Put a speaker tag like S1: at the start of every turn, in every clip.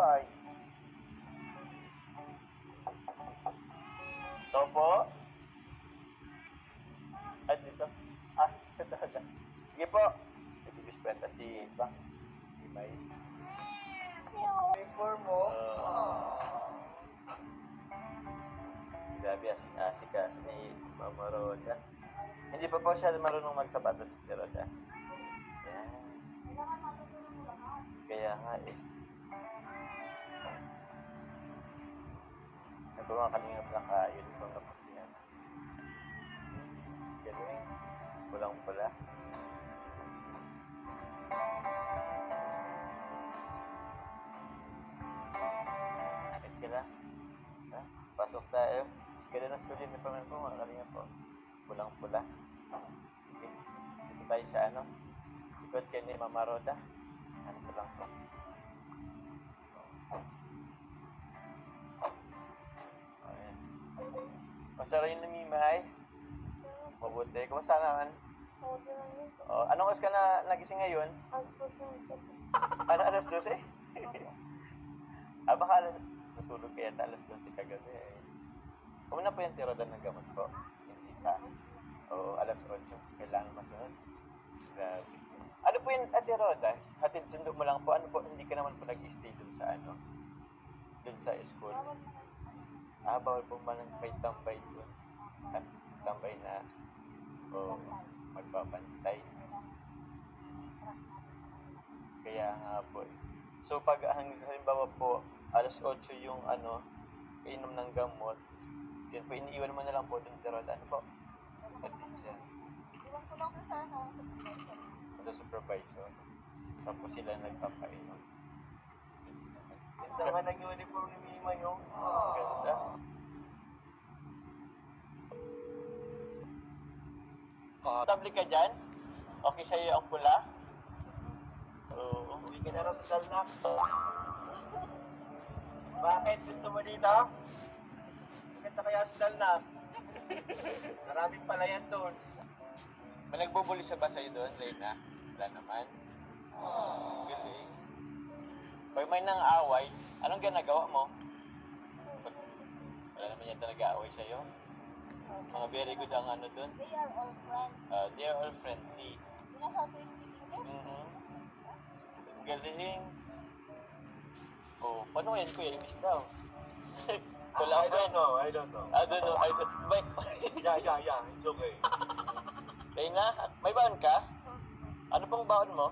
S1: bahay. Ito po. At dito. Ito. Sige po. Kasi biskwenta si Bang. Si May. Uniform mo? Grabe, asika ni Mama Roda. Hindi pa po siya marunong magsapatos si Roda. Yan. Kaya nga eh. Ito mga kalingap na ka-uniform na po siya. Galing. Pulang-pula. Ayos ka na? Ha? Pasok tayo. Ganda ng school uniform po mga kalingap po. Pulang-pula. Sige. Dito tayo sa ano. Ikot kayo ni Mama Roda. Ano po lang po. Ayan. Masara yung namimay. Mabuti. Kumusta naman? Anong oras ka na nagising ngayon? Alas 12? Baka natulog kaya alas 12 kagabi eh. Kumuna po yung tirodan ng gamot po. Hindi pa. Oo, alas 8. Kailangan masunod. Grabe. Ano po yung tiroda? Hatid sundo mo lang po. Ano po, hindi ka naman po nag-stay dun sa ano? Dun sa school? Bawal po man may tambay dun. Tambay na magbabantay. Kaya nga po. So pag halimbawa po, alas 8 yung ano, inom ng gamot, yun po, iniiwan mo na lang po dun tiroda. Ano po? Teacher. Sa supervisor. Tapos sila nagpapainom. Ganda naman nag-uniform ni Mima yung. Ganda. Tabli ka dyan? Okay sa'yo ang pula? Oo. Hindi ka na rin sa dalnak. Bakit? Gusto mo dito? Maganda kaya sa dalnak? Maraming palayan doon. May nagbubuli sa ba sa'yo doon, Reyna? Wala naman. Galing. Pag may nang away, anong ginagawa mo? Wala naman yan talaga away sa'yo. Mga very good ang ano doon.
S2: They are all friends.
S1: They are all friendly.
S2: You know how to speak English?
S1: Galing. Paano yan, Kuya? English daw. Wala
S3: I don't know.
S1: I don't know. Yeah. It's okay. Reyna, may baon ka? Ano pang baon mo?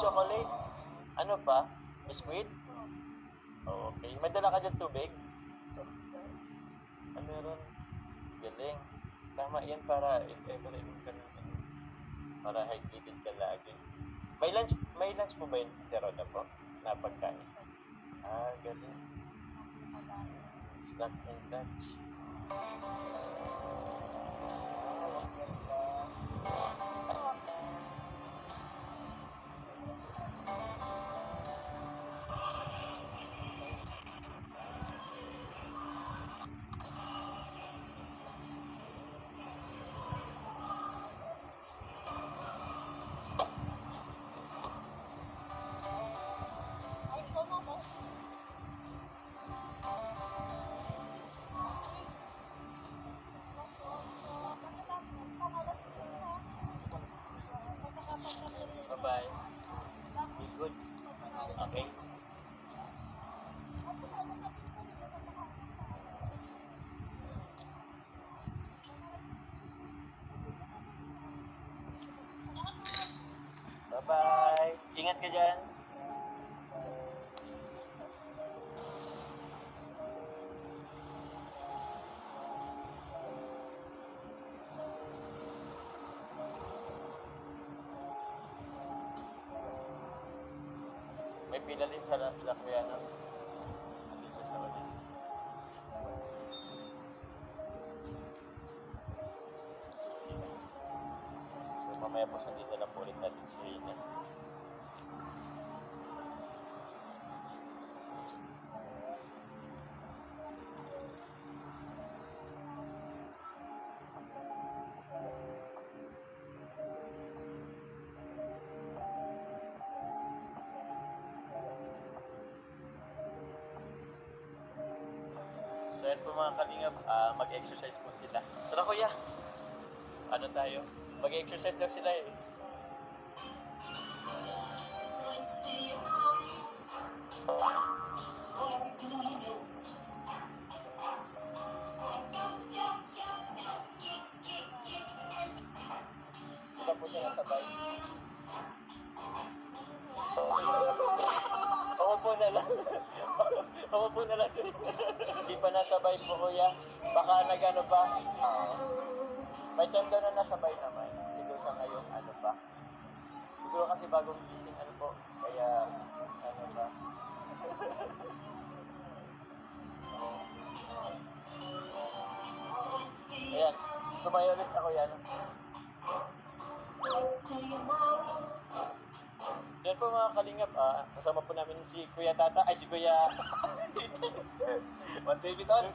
S1: Chocolate. Ano pa? Biskuit? Okay. May dala ka dyan tubig? Meron. Galing. Tama yan para if ever inom ka naman. Para hydrated ka lagi. May lunch po ba yung tiroda po? Na pagkain? Galing. Snack and lunch. Bye-bye. Be good. Okay? Bye-bye. Ingat ka dyan. May pila din sila kuya, no? Dito sa ulit. So mamaya po sandito na po ulit natin si Reyna. So yan po mga kalingap, mag-exercise po sila. Tara kuya, ano tayo? Mag-exercise daw sila eh. Sila po sila sabay. Ako po na lang. Ako po na lang sila. Hindi pa nasabay po kuya. Baka nagano pa. May time daw na nasabay naman. Siguro sa ngayon ano pa. Siguro kasi bagong gising ano po. Kaya ano pa. Ayan. Tumayo ulit sa kuya. No? Yan po mga kalingap, kasama po namin si Kuya Tata, ay si Kuya... One baby ton.